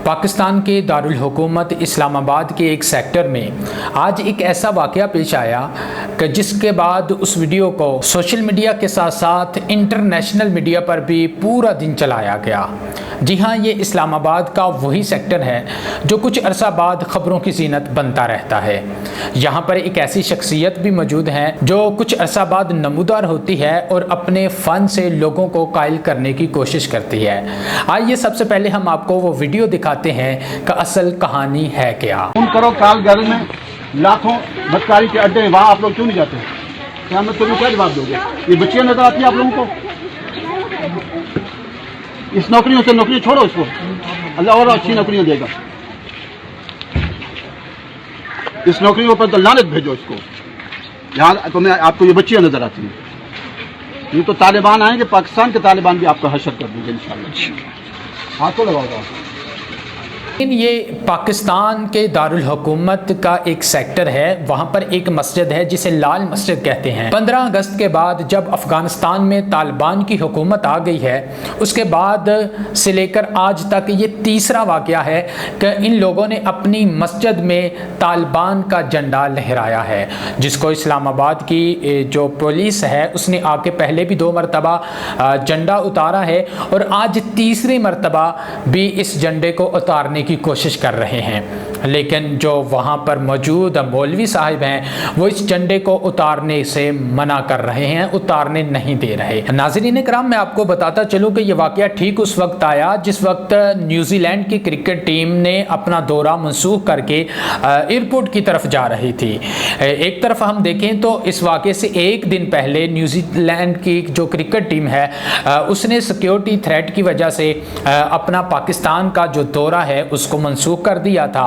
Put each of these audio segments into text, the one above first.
पाकिस्तान के दारुल हुकूमत इस्लामाबाद के एक सेक्टर में आज एक ऐसा वाक़या पेश आया कि जिसके बाद उस वीडियो को सोशल मीडिया के साथ साथ इंटरनेशनल मीडिया पर भी पूरा दिन चलाया गया। जी हाँ, ये इस्लामाबाद का वही सेक्टर है जो कुछ अरसा बाद ख़बरों की ज़ीनत बनता रहता है। यहाँ पर एक ऐसी शख्सियत भी मौजूद है जो कुछ अरसा बाद नमूदार होती है और अपने फ़न से लोगों को कायल करने की कोशिश करती है। आइए सबसे पहले हम आपको वो वीडियो दिखाते हैं कि असल कहानी है क्या। तुम करो काल घर में लाखों बदकारी के अड्डे, वहाँ आप लोग क्यों नहीं जाते? क़यामत को क्या जवाब दोगे? ये बच्चियाँ नजर आती हैं आप लोगों को? इस नौकरियों से नौकरी छोड़ो, इसको अल्लाह और अच्छी नौकरियाँ देगा। इस नौकरियों पर तो लानत भेजो इसको। यहाँ तो मैं आपको ये बच्चियाँ नजर आती हैं। ये तो तालिबान आएंगे, पाकिस्तान के तालिबान भी आपका हशर कर देंगे इंशाअल्लाह। हाथ तो लगाओ। लेकिन ये पाकिस्तान के दारुल हुकूमत का एक सेक्टर है, वहाँ पर एक मस्जिद है जिसे लाल मस्जिद कहते हैं। 15 अगस्त के बाद जब अफ़गानिस्तान में तालिबान की हुकूमत आ गई है, उसके बाद से लेकर आज तक ये तीसरा वाक़या है कि इन लोगों ने अपनी मस्जिद में तालिबान का झंडा लहराया है, जिसको इस्लामाबाद की जो पुलिस है उसने आके पहले भी 2 मरतबा झंडा उतारा है और आज तीसरी मरतबा भी इस झंडे को उतारने की कोशिश कर रहे हैं। लेकिन जो वहाँ पर मौजूद मौलवी साहिब हैं वो इस झंडे को उतारने से मना कर रहे हैं, उतारने नहीं दे रहे। नाज़रीन कराम, मैं आपको बताता चलूँ कि ये वाक़या ठीक उस वक्त आया जिस वक्त न्यूजीलैंड की क्रिकेट टीम ने अपना दौरा मनसूख करके एयरपोर्ट की तरफ जा रही थी। एक तरफ हम देखें तो इस वाक़े से एक दिन पहले न्यूजीलैंड की जो क्रिकेट टीम है उसने सिक्योरिटी थ्रेट की वजह से अपना पाकिस्तान का जो दौरा है उसको मनसूख कर दिया था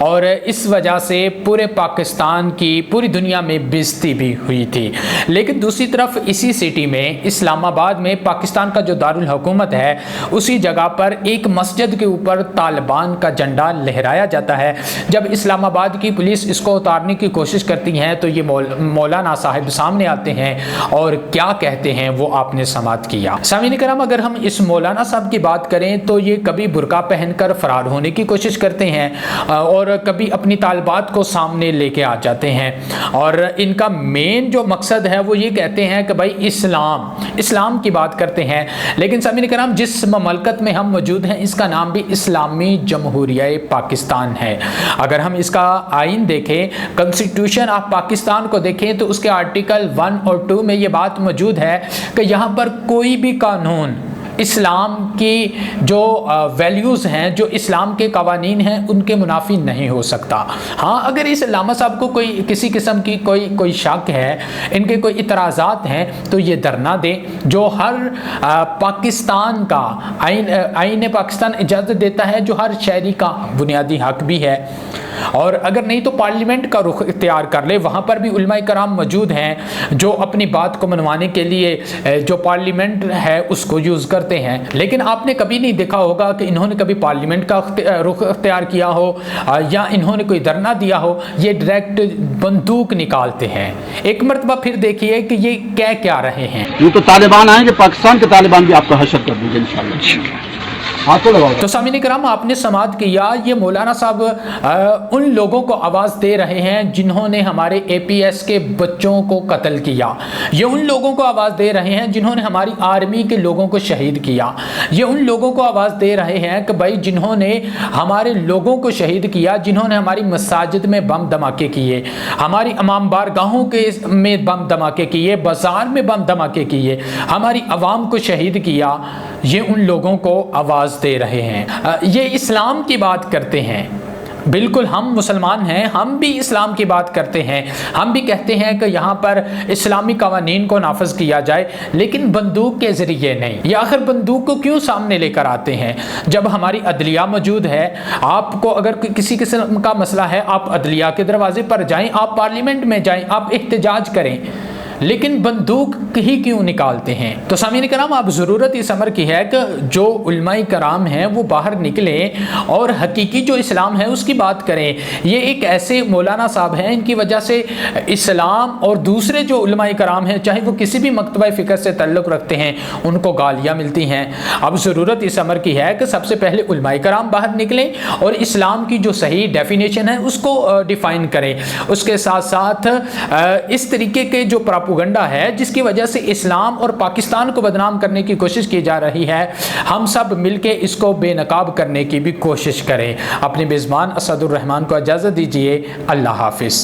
और इस वजह से पूरे पाकिस्तान की पूरी दुनिया में बेइज्जती भी हुई थी। लेकिन दूसरी तरफ इसी सिटी में इस्लामाबाद में पाकिस्तान का जो दारुल हुकूमत है उसी जगह पर एक मस्जिद के ऊपर तालिबान का झंडा लहराया जाता है। जब इस्लामाबाद की पुलिस इसको उतारने की कोशिश करती है तो ये मौलाना साहिब सामने आते हैं और क्या कहते हैं वो आपने समाअत किया। सामीन करम, अगर हम इस मौलाना साहब की बात करें तो ये कभी बुर्का पहनकर फरार होने की कोशिश करते हैं और कभी अपनी तालिबात को सामने लेके आ जाते हैं और इनका मेन जो मकसद है वो ये कहते हैं कि भाई इस्लाम की बात करते हैं। लेकिन सामीन कराम, जिस ममलकत में हम मौजूद हैं इसका नाम भी इस्लामी जमहूरिया पाकिस्तान है। अगर हम इसका आइन देखें, कॉन्स्टिट्यूशन ऑफ पाकिस्तान को देखें तो उसके आर्टिकल 1 और 2 में ये बात मौजूद है कि यहाँ पर कोई भी कानून इस्लाम की जो वैल्यूज़ हैं, जो इस्लाम के कवानीन हैं, उनके मुनाफी नहीं हो सकता। हाँ, अगर इस लामा साहब को कोई किसी किस्म की कोई शक है, इनके कोई इतराज़ात हैं तो ये धरना दें। जो हर पाकिस्तान का आईन पाकिस्तान इजाज़त देता है, जो हर शहरी का बुनियादी हक भी है। और अगर नहीं तो पार्लियामेंट का रुख इख्तियार कर ले, वहाँ पर भी उलमाए कराम मौजूद हैं जो अपनी बात को मनवाने के लिए जो पार्लियामेंट है उसको यूज़ करते हैं। लेकिन आपने कभी नहीं देखा होगा कि इन्होंने कभी पार्लियामेंट का रुख इख्तियार किया हो या इन्होंने कोई धरना दिया हो। ये डायरेक्ट बंदूक निकालते हैं। एक मरतबा फिर देखिए कि ये कह क्या रहे हैं। ये तो तालिबान आएंगे, पाकिस्तान के तालिबान भी आपका हशर कर देंगे इंशाअल्लाह। तो सामीन कराम, आपने समाअत किया, ये मौलाना साहब उन लोगों को आवाज़ दे रहे हैं जिन्होंने हमारे APS के बच्चों को कत्ल किया। ये उन लोगों को आवाज़ दे रहे हैं जिन्होंने हमारी आर्मी के लोगों को शहीद किया। ये उन लोगों को आवाज़ दे रहे हैं कि भाई जिन्होंने हमारे लोगों को शहीद किया, जिन्होंने हमारी मसाजिद में बम धमाके किए, हमारी इमाम बारगाहों के में बम धमाके किए, बाज़ार में बम धमाके किए, हमारी आवाम को शहीद किया, ये उन लोगों को आवाज़ दे रहे हैं। ये इस्लाम की बात करते हैं। बिल्कुल, हम मुसलमान हैं, हम भी इस्लाम की बात करते हैं, हम भी कहते हैं कि यहाँ पर इस्लामी कवानीन को नाफज किया जाए, लेकिन बंदूक के ज़रिए नहीं। ये आखिर बंदूक को क्यों सामने लेकर आते हैं जब हमारी अदलिया मौजूद है? आपको अगर किसी किस्म का मसला है, आप अदलिया के दरवाजे पर जाएं, आप पार्लियामेंट में जाएं, आप एहतजाज करें। لیکن بندوق ہی کیوں نکالتے ہیں؟ تو سامعین کرام، اب ضرورت اس امر کی ہے کہ جو علماء کرام ہیں وہ باہر نکلیں اور حقیقی جو اسلام ہے اس کی بات کریں۔ یہ ایک ایسے مولانا صاحب ہیں، ان کی وجہ سے اسلام اور دوسرے جو علماء کرام ہیں، چاہے وہ کسی بھی مکتبہ فکر سے تعلق رکھتے ہیں، ان کو گالیاں ملتی ہیں۔ اب ضرورت اس امر کی ہے کہ سب سے پہلے علماء کرام باہر نکلیں اور اسلام کی جو صحیح ڈیفینیشن ہے اس کو ڈیفائن کریں۔ اس کے ساتھ ساتھ اس طریقے کے جو پراپوگنڈا ہے جس کی وجہ سے اسلام اور پاکستان کو بدنام کرنے کی کوشش کی جا رہی ہے، ہم سب مل کے اس کو بے نقاب کرنے کی بھی کوشش کریں۔ اپنے میزبان اسد الرحمان کو اجازت دیجیے۔ اللہ حافظ۔